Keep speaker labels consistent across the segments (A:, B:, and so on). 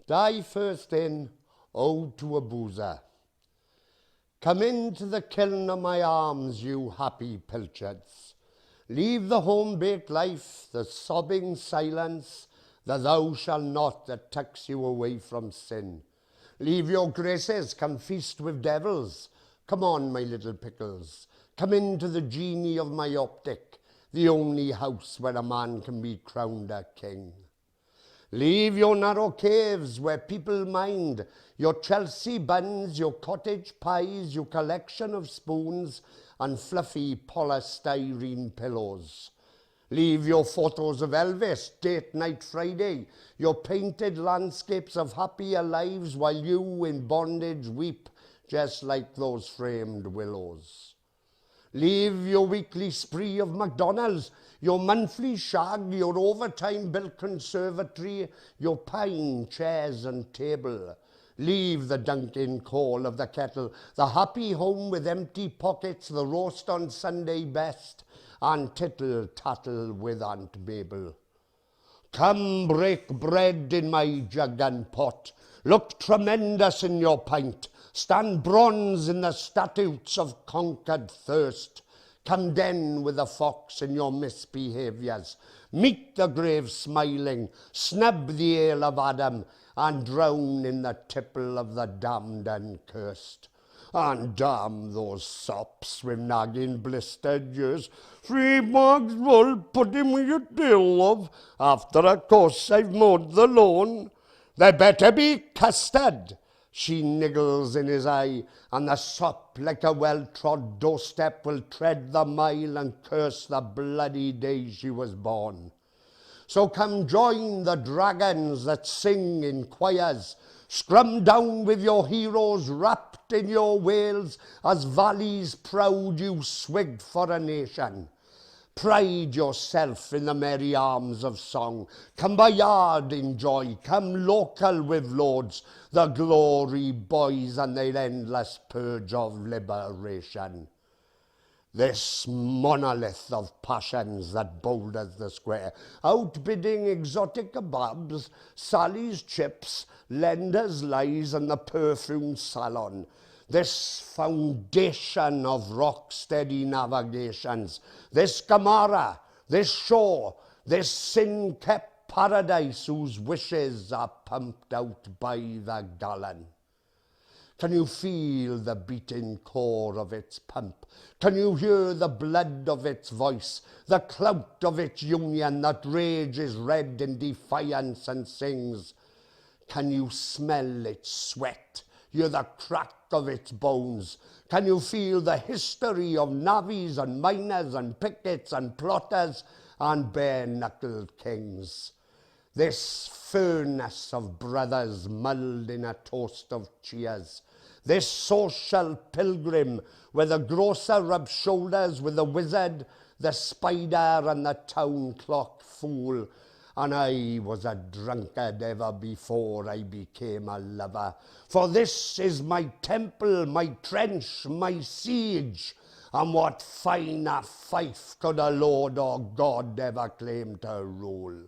A: Dai First In, ode to a boozer. Come into the kiln of my arms, you happy pilchards. Leave the home-baked life, the sobbing silence, the thou shalt not that tucks you away from sin. Leave your graces, come feast with devils. Come on, my little pickles. Come into the genie of my optic, the only house where a man can be crowned a king. Leave your narrow caves where people mind, your Chelsea buns, your cottage pies, your collection of spoons and fluffy polystyrene pillows. Leave your photos of Elvis, date night Friday, your painted landscapes of happier lives while you in bondage weep just like those framed willows. Leave your weekly spree of McDonald's, your monthly shag, your overtime-built conservatory, your pine chairs and table. Leave the dunking call of the kettle, the happy home with empty pockets, the roast on Sunday best, and tittle-tattle with Aunt Mabel. Come break bread in my jug and pot, look tremendous in your pint, stand bronze in the statutes of conquered thirst. Come den with the fox in your misbehaviours, meet the grave smiling, snub the ale of Adam, and drown in the tipple of the damned and cursed. And damn those sops with nagging blistered ears, 3 bags full, put him with your tail, love, after a course I've mowed the lawn. There better be custard. She niggles in his eye, and the sop, like a well-trod doorstep, will tread the mile and curse the bloody day she was born. So come join the dragons that sing in choirs, scrum down with your heroes wrapped in your wails, as valleys proud you swigged for a nation. Pride yourself in the merry arms of song. Come by yard in joy, come local with lords, the glory boys and their endless purge of liberation. This monolith of passions that boulders the square, outbidding exotic kebabs, Sally's chips, lenders' lies and the perfume salon. This foundation of rock-steady navigations, this Gamara, this shore, this sin-kept paradise whose wishes are pumped out by the gallon. Can you feel the beating core of its pump? Can you hear the blood of its voice, the clout of its union that rages red in defiance and sings? Can you smell its sweat, hear the crack of its bones? Can you feel the history of navvies and miners and pickets and plotters and bare-knuckled kings? This furnace of brothers mulled in a toast of cheers, this social pilgrim where the grocer rubs shoulders with the wizard, the spider and the town clock fool. And I was a drunkard ever before I became a lover. For this is my temple, my trench, my siege. And what finer fief could a lord or god ever claim to rule?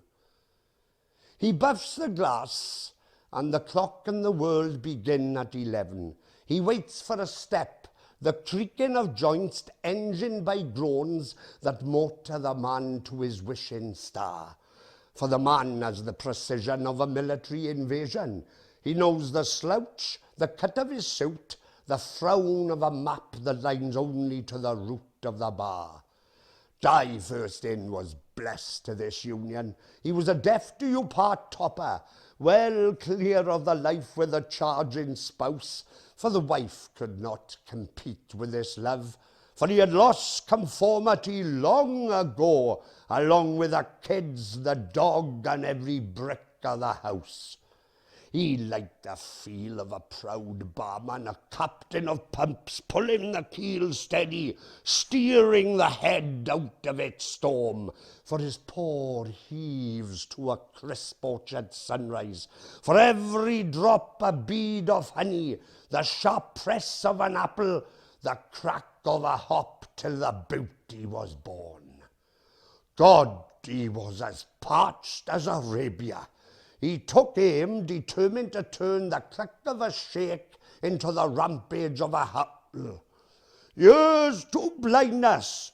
A: He buffs the glass, and the clock and the world begin at 11. He waits for a step, the creaking of joints engined by groans that motor the man to his wishing star. For the man has the precision of a military invasion. He knows the slouch, the cut of his suit, the frown of a map that lines only to the root of the bar. Dai First In was blessed to this union. He was a deaf-to-you part topper, well clear of the life with a charging spouse, for the wife could not compete with this love, for he had lost conformity long ago, along with the kids, the dog, and every brick of the house. He liked the feel of a proud barman, a captain of pumps, pulling the keel steady, steering the head out of its storm. For his paw heaves to a crisp orchard sunrise, for every drop a bead of honey, the sharp press of an apple, the crack of a hop till the beauty was born. God, he was as parched as Arabia. He took aim, determined to turn the click of a shake into the rampage of a howl. Years to blindness,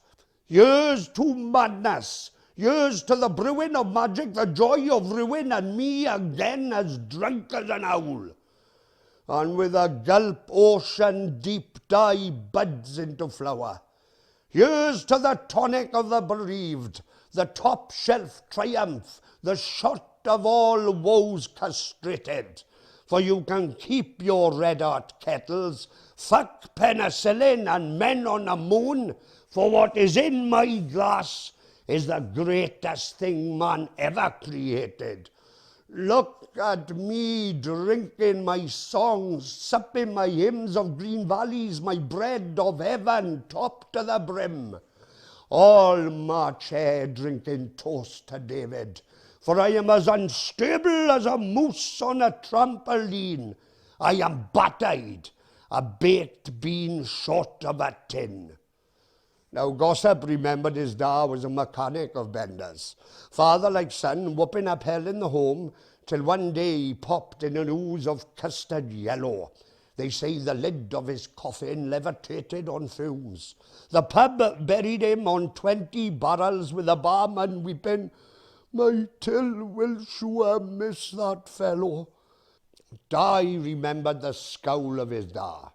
A: years to madness, years to the brewing of magic, the joy of ruin, and me again as drunk as an owl. And with a gulp ocean deep Dai buds into flower. Here's to the tonic of the bereaved, the top shelf triumph, the shot of all woes castrated. For you can keep your red-hot kettles, fuck penicillin and men on the moon, for what is in my glass is the greatest thing man ever created. Look at me drinking my songs, supping my hymns of green valleys, my bread of heaven top to the brim. All March air drinking toast to David, for I am as unstable as a moose on a trampoline. I am bat-eyed, a baked bean short of a tin. Now, Gossip remembered his da was a mechanic of benders. Father like son, whooping up hell in the home, till one day he popped in an ooze of custard yellow. They say the lid of his coffin levitated on fumes. The pub buried him on 20 barrels with the barman weeping, "My till will sure miss that fellow." Dai remembered the scowl of his da.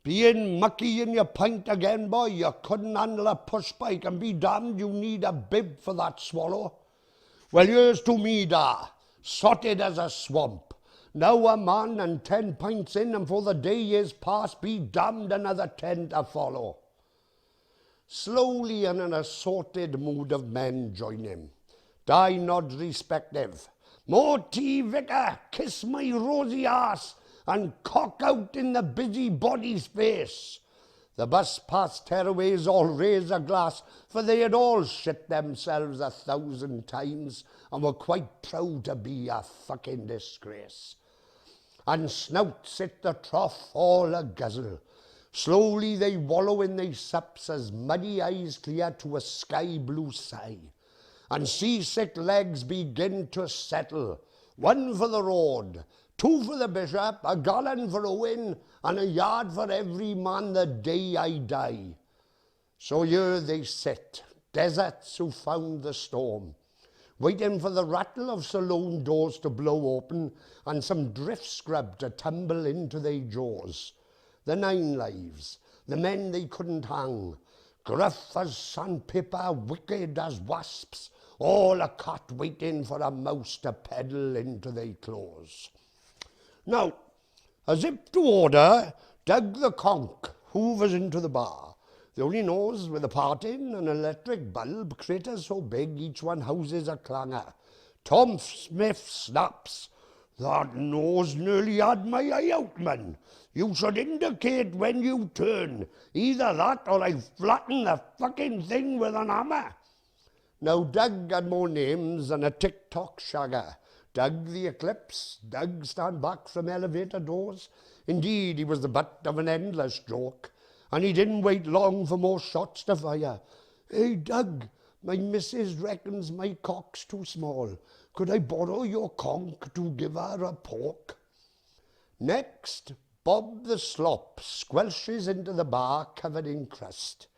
A: Being mucky in your pint again, boy, you couldn't handle a push bike, and be damned you need a bib for that swallow. Well, here's to me, da, sotted as a swamp. Now a man and 10 pints in, and for the day is past, be damned another 10 to follow. Slowly and an assorted mood of men join him. Dai nods respective. "More tea, vicar, kiss my rosy ass, and cock out in the busy body's face." The bus past Tearaway's all raise a glass, for they had all shit themselves 1,000 times and were quite proud to be a fucking disgrace. And snouts at the trough all a guzzle. Slowly they wallow in their sups as muddy eyes clear to a sky blue sigh. And seasick legs begin to settle, one for the road, 2 for the bishop, a gallon for a win, and a yard for every man the day I die. So here they sit, deserts who found the storm, waiting for the rattle of saloon doors to blow open and some drift scrub to tumble into their jaws. The 9 lives, the men they couldn't hang, gruff as sandpaper, wicked as wasps, all a cat waiting for a mouse to peddle into their claws. Now, as if to order, Doug the conch hoovers into the bar. The only nose with a part in, an electric bulb, critters so big each one houses a clanger. Tom Smith snaps. "That nose nearly had my eye out, man. You should indicate when you turn. Either that or I flatten the fucking thing with an hammer." Now, Doug had more names than a TikTok shagger. Doug the Eclipse, Doug stand back from elevator doors. Indeed, he was the butt of an endless joke, and he didn't wait long for more shots to fire. "Hey, Doug, my missus reckons my cock's too small. Could I borrow your conch to give her a poke?" Next, Bob the Slop squelches into the bar covered in crust.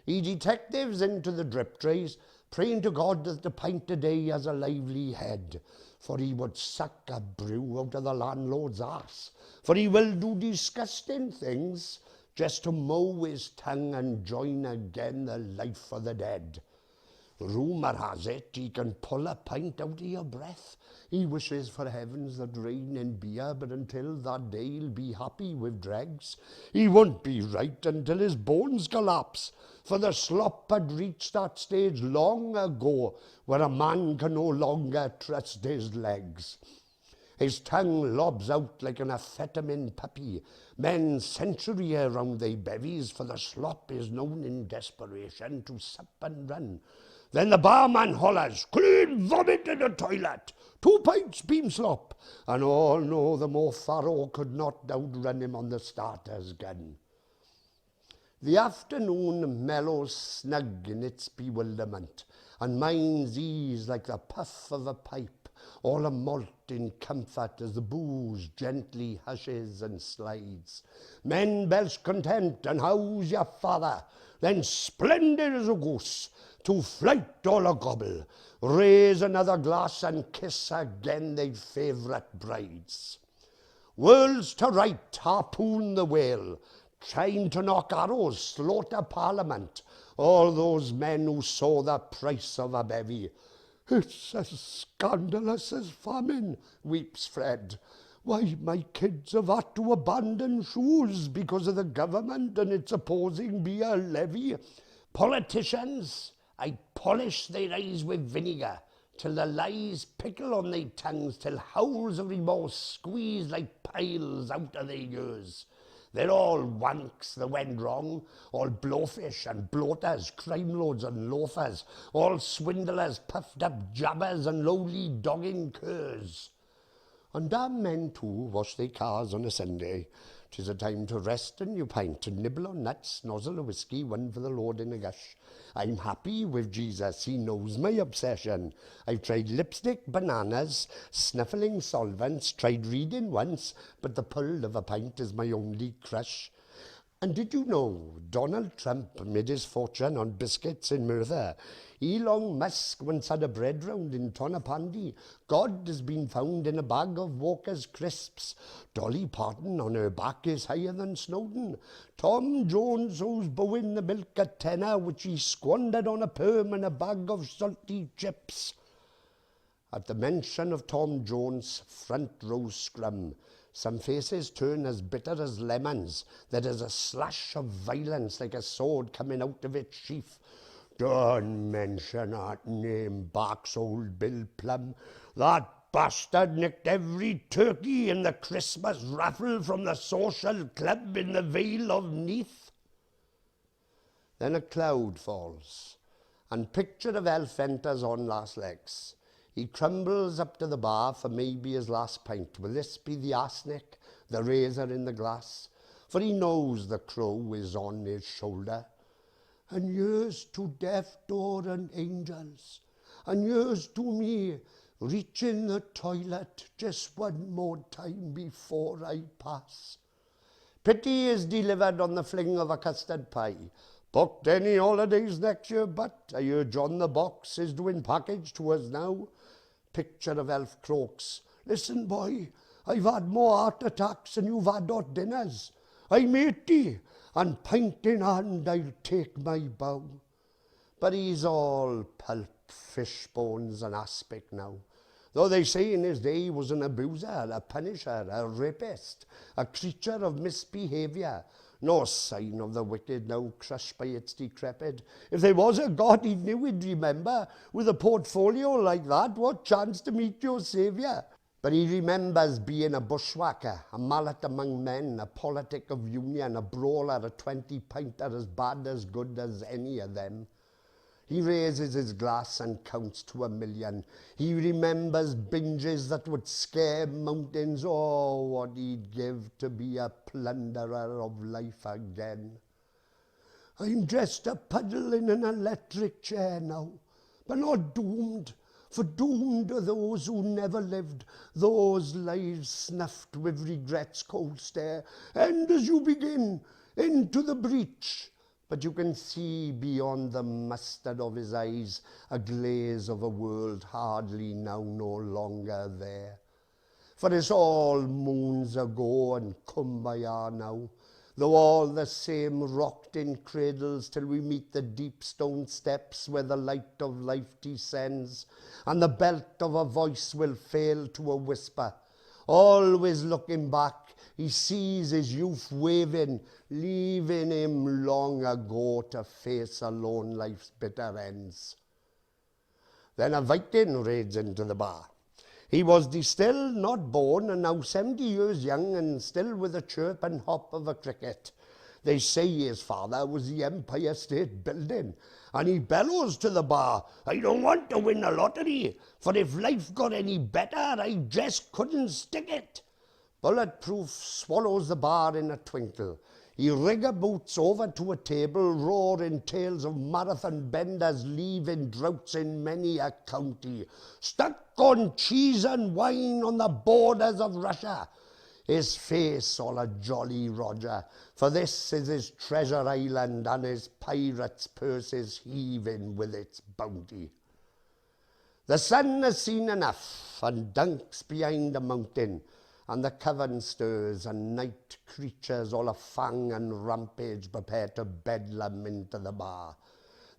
A: He detectives into the drip trays, praying to God that the pint a day has a lively head, for he would suck a brew out of the landlord's ass, for he will do disgusting things just to mow his tongue and join again the life of the dead. Rumour has it he can pull a pint out of your breath. He wishes for heavens that rain in beer, but until that day he'll be happy with dregs. He won't be right until his bones collapse, for the slop had reached that stage long ago where a man can no longer trust his legs. His tongue lobs out like an amphetamine puppy. Men century around their bevies, for the slop is known in desperation to sup and run. Then the barman hollers, "Clean vomit in the toilet, 2 pints bean slop," and all know the more Pharaoh could not outrun him on the starter's gun. The afternoon mellows snug in its bewilderment, and minds ease like the puff of a pipe, all a malt in comfort as the booze gently hushes and slides. Men belch content, and how's your father? Then splendid as a goose, to flight all a gobble, raise another glass and kiss again their favourite brides. Worlds to right, harpoon the whale, trying to knock arrows, slaughter Parliament, all those men who saw the price of a bevy. It's as scandalous as famine, weeps Fred. Why, my kids have had to abandon schools because of the government and its opposing beer levy. Politicians, I polish their eyes with vinegar, till the lies pickle on their tongues, till howls of remorse squeeze like piles out of their ears. They're all wanks that went wrong, all blowfish and bloaters, crime lords and loafers, all swindlers, puffed up jabbers and lowly dogging curs. And damn men too wash their cars on a Sunday. 'Tis a time to rest and you pint, to nibble on nuts, nozzle a whiskey, one for the Lord in a gush. I'm happy with Jesus, he knows my obsession. I've tried lipstick, bananas, snuffling solvents, tried reading once, but the pull of a pint is my only crush. And did you know Donald Trump made his fortune on biscuits in Merthyr? Elon Musk once had a bread round in Tonapandi. God has been found in a bag of Walker's crisps. Dolly Parton on her back is higher than Snowden. Tom Jones owes Bowen the milk at tenner, which he squandered on a perm and a bag of salty chips. At the mention of Tom Jones' front row scrum, some faces turn as bitter as lemons. There is a slash of violence like a sword coming out of its sheath. Don't mention that name, barks old Bill Plum. That bastard nicked every turkey in the Christmas raffle from the social club in the Vale of Neath. Then a cloud falls, and picture of elf enters on last legs. He crumbles up to the bar for maybe his last pint. Will this be the arsenic, the razor in the glass? For he knows the crow is on his shoulder. And here's to death door and angels, and here's to me, reaching the toilet just one more time before I pass. Pity is delivered on the fling of a custard pie. Booked any holidays next year, but I hear John the Box is doing package to us now. Picture of elf croaks. Listen, boy, I've had more heart attacks than you've had hot dinners. I'm 80, and pint in hand I'll take my bow. But he's all pulp, fish bones and aspic now. Though they say in his day he was an abuser, a punisher, a rapist, a creature of misbehaviour. No sign of the wicked now, crushed by its decrepit. If there was a God, he knew he'd remember. With a portfolio like that, what chance to meet your saviour? But he remembers being a bushwhacker, a mallet among men, a politic of union, a brawler, a 20-pinter, as bad as good as any of them. He raises his glass and counts to 1,000,000. He remembers binges that would scare mountains. Oh, what he'd give to be a plunderer of life again. I'm just a puddle in an electric chair now, but not doomed. For doomed are those who never lived, those lives snuffed with regret's cold stare. And as you begin into the breach, but you can see beyond the mustard of his eyes a glaze of a world hardly now no longer there. For it's all moons ago and kumbaya now, though all the same rocked in cradles till we meet the deep stone steps where the light of life descends, and the belt of a voice will fail to a whisper. Always looking back, he sees his youth waving, leaving him long ago to face alone life's bitter ends. Then a Viking raids into the bar. He was distilled, not born, and now 70 years young, and still with the chirp and hop of a cricket. They say his father was the Empire State Building, and he bellows to the bar, I don't want to win the lottery, for if life got any better, I just couldn't stick it. Bulletproof swallows the bar in a twinkle. He rigaboots over to a table, roaring tales of marathon benders leaving droughts in many a county, stuck on cheese and wine on the borders of Russia. His face all a jolly Roger, for this is his treasure island, and his pirate's purse is heaving with its bounty. The sun has seen enough, and dunks behind the mountain, and the cavern stirs, and night creatures all a fang and rampage prepare to bedlam into the bar.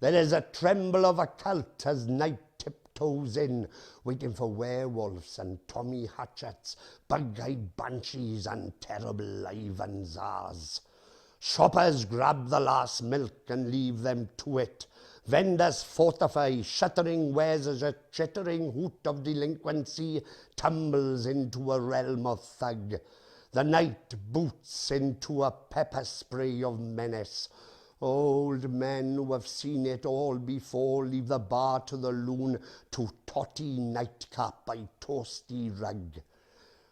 A: There is a tremble of a cult as night tiptoes in, waiting for werewolves and Tommy Hatchets, bug-eyed banshees and terrible Ivan Zars. Shoppers grab the last milk and leave them to it. Vendors fortify, shuttering wares as a chittering hoot of delinquency tumbles into a realm of thug. The night boots into a pepper spray of menace. Old men who have seen it all before leave the bar to the loon to totty nightcap by toasty rug.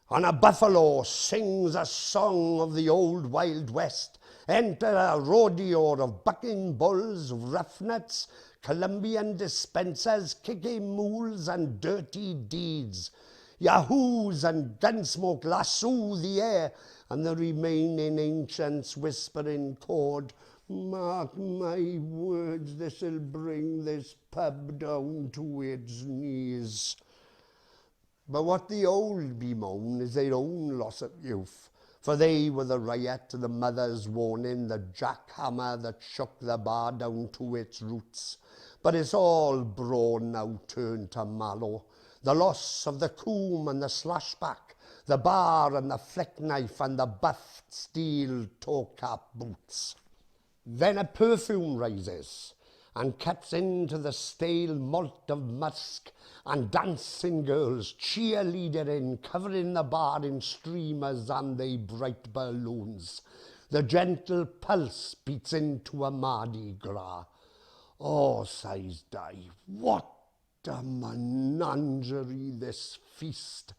A: On a buffalo sings a song of the old Wild West. Enter a rodeo of bucking bulls, roughnecks, Colombian dispensers, kicking mules and dirty deeds. Yahoos and gunsmoke lasso the air, and the remaining ancients whisper in chord, "Mark my words, this'll bring this pub down to its knees." But what the old bemoan is their own loss of youth, for they were the riot, the mother's warning, the jackhammer that shook the bar down to its roots. But it's all brawn now turned to mallow. The loss of the comb and the slashback, the bar and the flick knife and the buffed steel toe-cap boots. Then a perfume rises and cuts into the stale malt of musk, and dancing girls cheerleading, covering the bar in streamers and they bright balloons. The gentle pulse beats into a Mardi Gras. Oh, sighs Dai, what a menagerie this feast.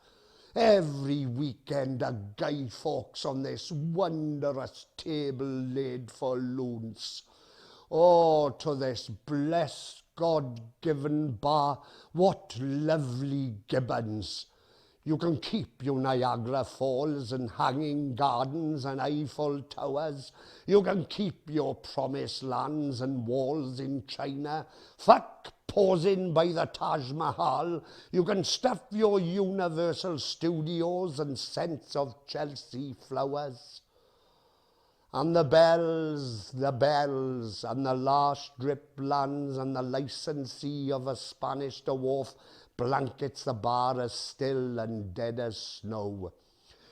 A: Every weekend a Guy Fawkes on this wondrous table laid for loons. Oh, to this blessed God-given bar, what lovely gibbons. You can keep your Niagara Falls and hanging gardens and Eiffel Towers. You can keep your promised lands and walls in China. Fuck posing by the Taj Mahal. You can stuff your Universal Studios and scents of Chelsea flowers. And the bells, and the last drip lands, and the licensee of a Spanish dwarf blankets the bar as still and dead as snow.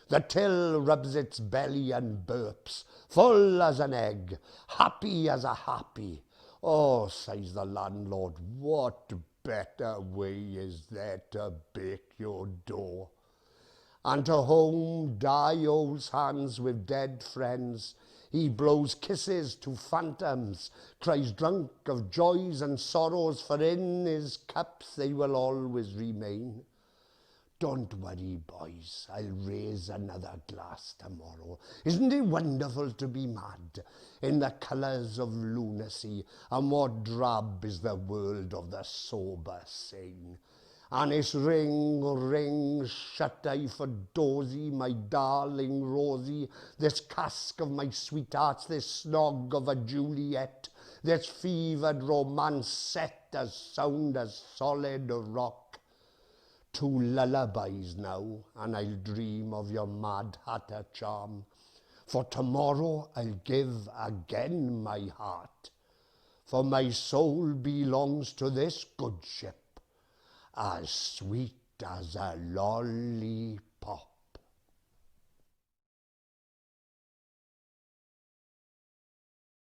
A: The till rubs its belly and burps, full as an egg, happy as a happy. Oh, says the landlord, what better way is there to bake your dough? And to home Dai holds hands with dead friends. He blows kisses to phantoms, cries drunk of joys and sorrows, for in his cups they will always remain. Don't worry, boys, I'll raise another glass tomorrow. Isn't it wonderful to be mad in the colours of lunacy, and what drab is the world of the sober sane? And it's ring, shut eye for Dozy, my darling Rosie, this cask of my sweethearts, this snog of a Juliet, this fevered romance set as sound as solid rock. 2 lullabies now, and I'll dream of your Mad Hatter charm. For tomorrow I'll give again my heart, for my soul belongs to this good ship, as sweet as a lollipop.